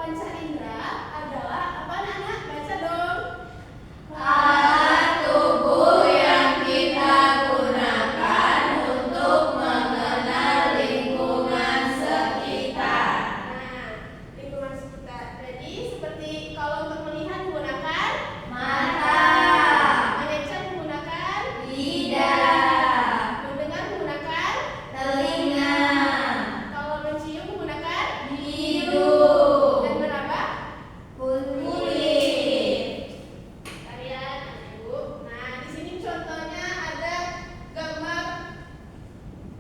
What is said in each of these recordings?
panca indera adalah apa anak-anak? Baca dong. Alat tubuh yang kita gunakan untuk mengenal lingkungan sekitar. Nah, lingkungan sekitar. Jadi seperti kalau untuk melihat menggunakan Mata, mengecat menggunakan lidah, mendengar menggunakan telinga, kalau mencium menggunakan hidung, dan meraba kulit. kalian Ibu. Nah, di sini contohnya ada gambar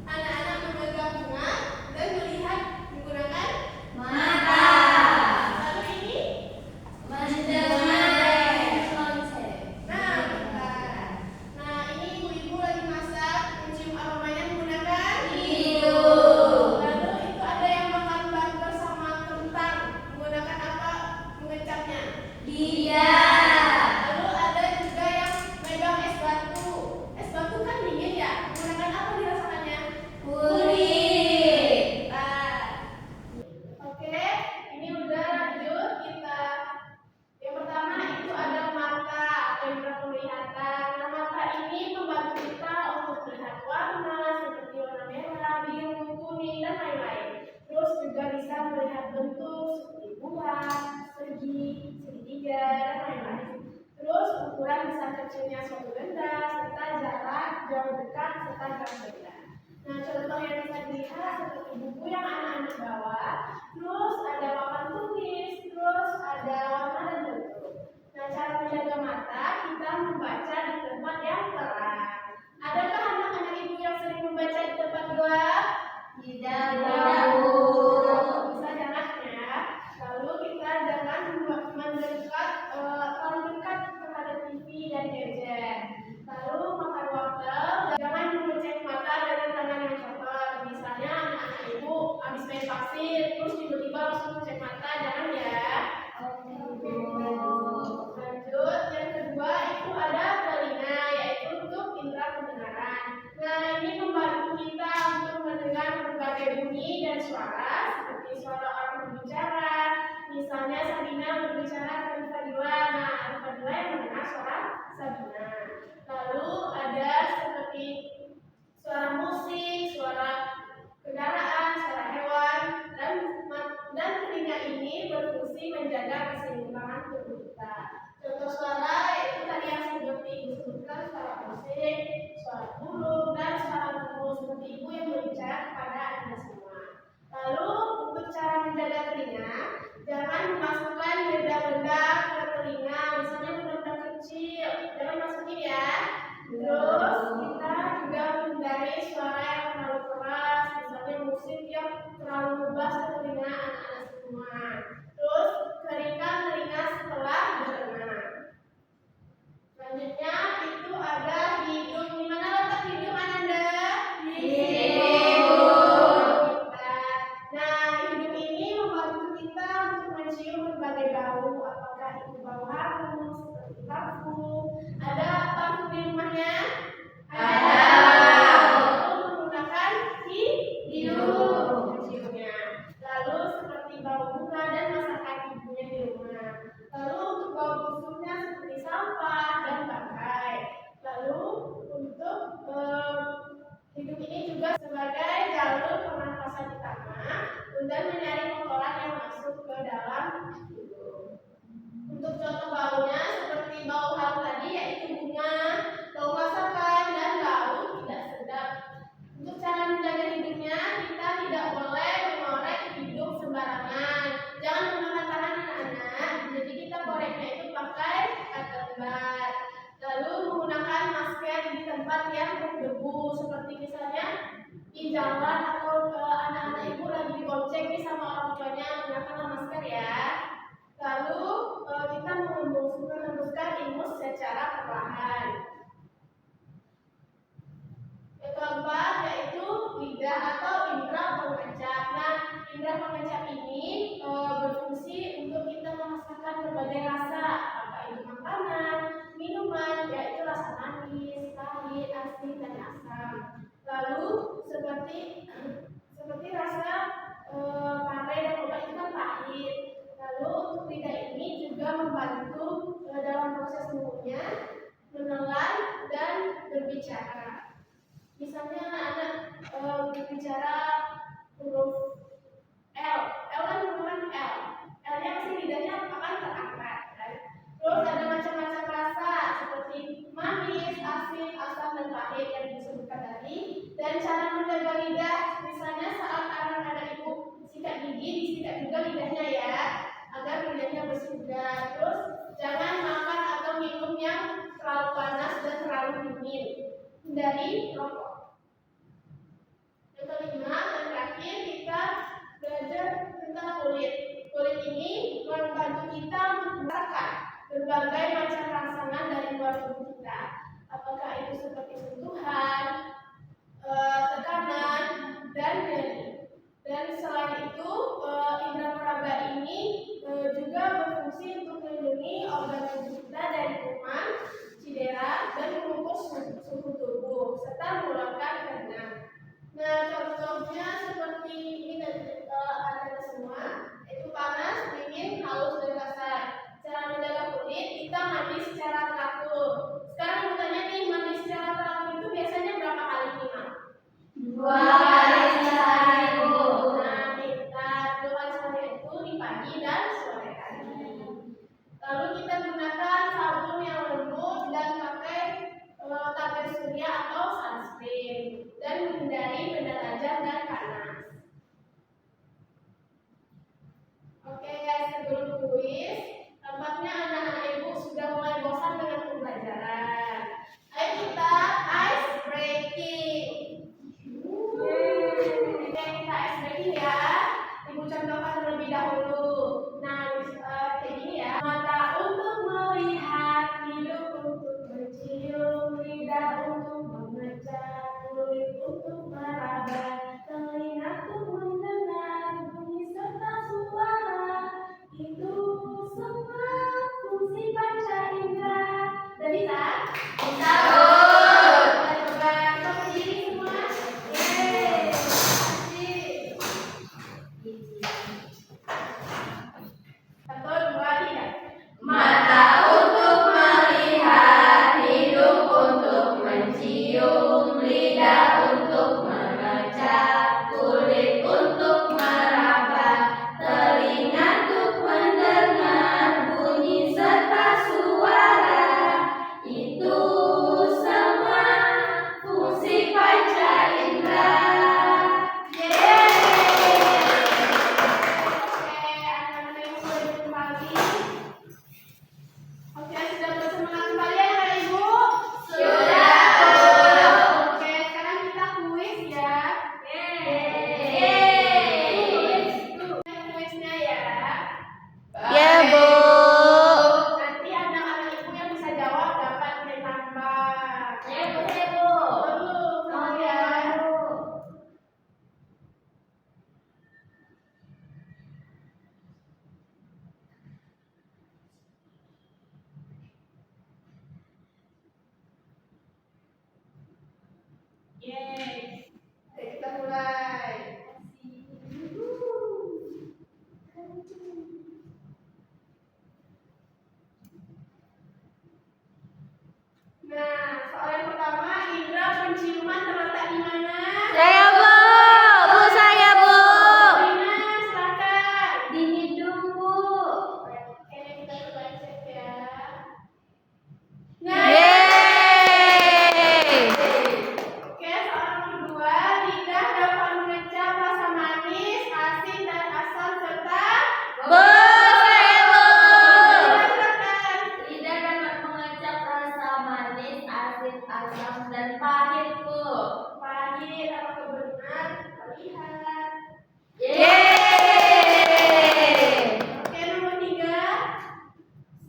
anak-anak memegang bunga dan melihat menggunakan Mata, lalu ini. mendengar lonceng. Nah, bentar. Nah, ini ibu-ibu lagi masak, mencium aromanya menggunakan Hidung, lalu itu ada yang makan burger sama kentang menggunakan apa mengecapnya? lidah, Lalu ada juga yang megang es batu. Es batu kan dingin ya? Menggunakan apa dirasakannya? kulit. Nah, oke, ini udah lanjut kita. Yang pertama itu ada mata atau indera penglihatan. Nah, mata ini membantu kita untuk melihat warna seperti warna merah, biru, kuning, dan lain-lain. Terus juga bisa melihat bentuk seperti bulat, segi, segitiga, dan lain-lain. Terus ukuran besar kecilnya suatu benda, serta jarak, jauh dekat, serta jauh benda. Nah, contoh yang bisa dilihat seperti buku yang anak-anak bawa, terus ada papan tulis, terus ada warna dan bentuk. Nah, cara menjaga mata, kita membaca di tempat yang terang. Adakah anak-anak ibu yang sering membaca di tempat gelap? Tidak Tidak. mau. Bisa jangan ya. Lalu kita jangan mendekat terlalu dekat terhadap TV dan gadget. Lalu makan wortel, jangan mengecek mata dengan tangan yang kotor. Misalnya anak-anak ibu habis main pasir, terus tiba-tiba langsung cek mata, jangan ya. Lanjut, yang kedua itu ada telinga, yaitu untuk indera pendengaran. Nah, ini membantu kita untuk mendengar berbagai bunyi dan suara, seperti suara orang berbicara. Misalnya Sabina berbicara dengan Fadila. Nah, Fadila yang mendengar suara Sabina. Lalu ada seperti suara musik, suara kendaraan, suara hewan, dan telinga ini berfungsi menjaga keseimbangan tubuh kita. Contoh suara yaitu tadi yang seperti ibu sebutkan, suara musik, suara burung, dan suara tubuh seperti ibu yang berbicara kepada anda semua. Lalu untuk cara menjaga telinga, jangan memasukkan benda-benda ke telinga, misalnya benda-benda kecil, jangan masukin ya. Terus kita juga menghindari suara yang terlalu keras, misalnya musik yang terlalu ngebas ke telinga anak-anak semua. Terus keringkan telinga setelah berenang. Selanjutnya itu ada hidung. Di mana letak hidung Ananda? Di hidung kita. Nah, hidung ini membantu kita untuk mencium berbagai bau. Apakah itu bau harum seperti parfum? Ada parfum di rumahnya? Ada. Lalu menggunakan hidung menciumnya. Lalu seperti bau bunga dan masakan ibunya di rumah. Lalu untuk bau busuknya seperti sampah dan bangkai. Lalu untuk hidung ini juga sebagai jalur pernafasan utama dan menyaring kotoran yang masuk ke dalam hidung. Untuk contoh baunya seperti bau harum tadi yaitu bunga, bau masakan, dan bau contohnya menelan dan berbicara. Misalnya anak berbicara huruf L kan huruf L. L-nya pasti lidahnya akan terangkat, kan? Terus ada macam-macam rasa seperti manis, asin, asam, dan pahit yang disebutkan tadi. Dan cara menjaga lidah, misalnya saat anak-anak ibu sikat gigi, disikat juga lidahnya ya, agar lidahnya bersih juga. Terus jangan makan atau minum yang terlalu panas dan terlalu dingin. Hindari rokok. Yang kelima dan terakhir kita belajar tentang kulit. Kulit ini membantu kita untuk merasakan berbagai macam rangsangan dari luar tubuh kita. Apakah itu seperti sentuhan, tekanan, dan nyeri. Dan selain itu, indera peraba ini juga berfungsi untuk melindungi organ tubuh kita dari kuman, cedera, dan mengukur suhu tubuh, serta mengeluarkan keringat. Nah, contohnya seperti ini dan ada semua, itu panas, dingin, halus, dan kasar. Cara menjaga kulit, kita mandi secara teratur. Sekarang bertanya nih, mandi secara teratur itu biasanya berapa kali minimal? 2 kali sehari, Bu. Nah, kita 2 kali sehari itu di pagi dan sore hari. Lalu kita gunakan sabun yang lembut dan pakai tabir surya atau sunscreen dan menghindari benda tajam dan panas. Oke guys, sebelum kuis, tampaknya anak-anak ibu sudah mulai bosan dengan pembelajaran. Ayo kita ice breaking. Oke, kita ice breaking ya. Ibu contohkan terlebih dahulu. Nah, kayak gini ya. Mata untuk melihat, hidung untuk mencium, lidah untuk memecah, kulit untuk meraba, telinga untuk mendengar bunyi serta suara. Itu semua fungsi panca indera. Udah bisa? Bisa, Bu. Coba kita berdiri semua. Yeay. Satu, dua, tiga. Mata untuk melihat, hidung untuk mencium, lidah untuk memecah, kulit untuk meraba, telinga untuk mendengar bunyi serta suara. Itu semua fungsi panca indera. Oke, sudah bersemangat kembali ya Kak Ibu? Sudah. Oke, sekarang kita kuis ya. Kuisnya ya. Ya, Bu. Nanti anak-anak ibu yang bisa jawab dapat nilai tambah. Ya, Bu, ya, Bu. Betul, ya. Yeay. Oke, kita mulai. Nah, soal yang pertama, indera penciuman terletak di mana? Saya, Bu. Bu, saya, Bu. Rina, silakan. Di hidung, Bu. Oke, kita coba cek ya. Yeay. Oke, soal nomor 2, lidah dapat mengecap rasa manis, asin, dan asam serta Bu, saya, Bu. silakan. Lidah dapat mengecap rasa manis, asin, asam, dan pahit, Bu. Pahit, apakah benar? Kita lihat. Yeay. Oke, nomor 3,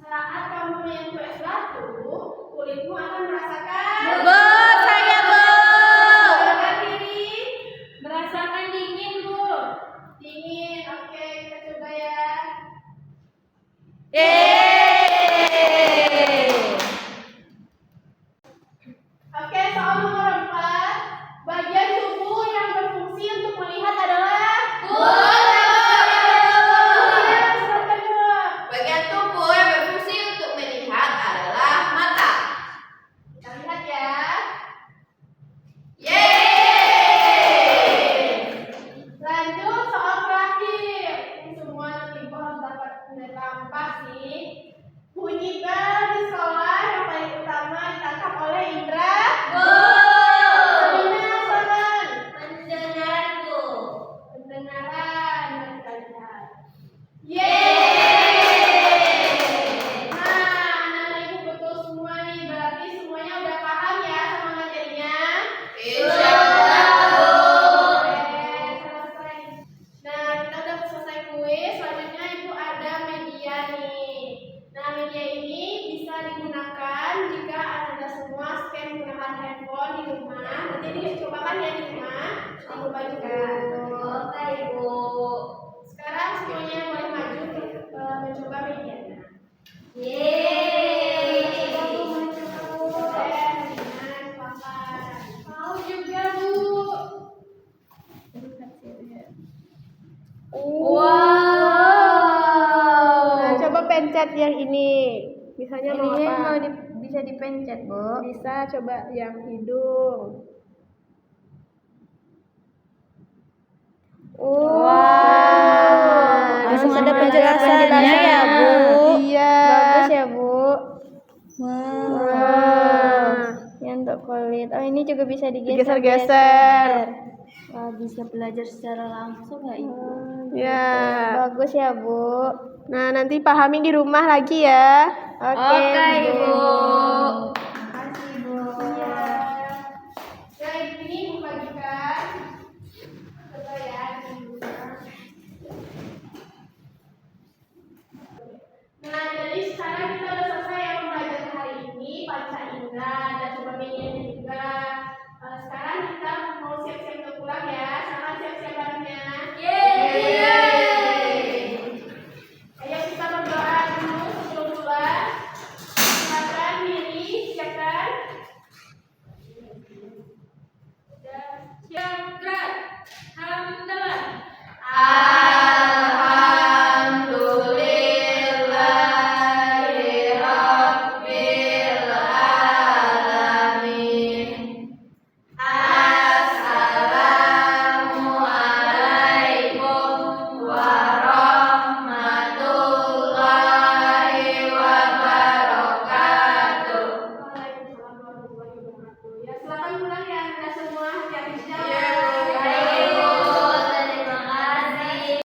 saat kamu menyentuh es batu, kulitmu akan merasakan Bu, saya, Bu. Merasakan diri. Merasakan dingin, Bu. Dingin. Oke, kita coba ya. Yeay. Oke, soal nomor 4, bagian tubuh yang berfungsi untuk melihat adalah Bu. Iya, silakan jawab. Bagian tubuh yang berfungsi untuk melihat adalah mata. menyimpang di sekolah yang paling utama ditangkap oleh indra. Sabina, Salman. Mendengarku. Pendengaran. Mari kita lihat. Nah, anak-anak ibu betul semua nih. Berarti semuanya udah paham ya sama materinya? Selesai. Nah, kita udah selesai kuis. Selanjutnya ibu ada media nih. Nah, media ini bisa digunakan jika anda semua scan menggunakan handphone di rumah. Nanti dicobakan ya di rumah. Ibu bagikan. Oke, Ibu. Sekarang semuanya boleh maju untuk mencoba medianya. Yeay. Mau juga, Bu. Wow. Nah, coba pencet yang ini. Misalnya mau Ininya apa? bisa dipencet, Bu. Bisa coba yang hidung. Langsung ada penjelasannya ya, Bu. Iya. Bagus ya, Bu. Wow. Ini untuk kulit. Oh, ini juga bisa Digeser-geser. Wah, bisa belajar secara langsung ya, Ibu. Ya. Bagus ya, Bu. Nah, nanti pahami di rumah lagi ya. Oke, Ibu. Makasih, Bu. Iya. Nah, ini Bu bagikan. Coba ya, ini. Nah, jadi sekarang kita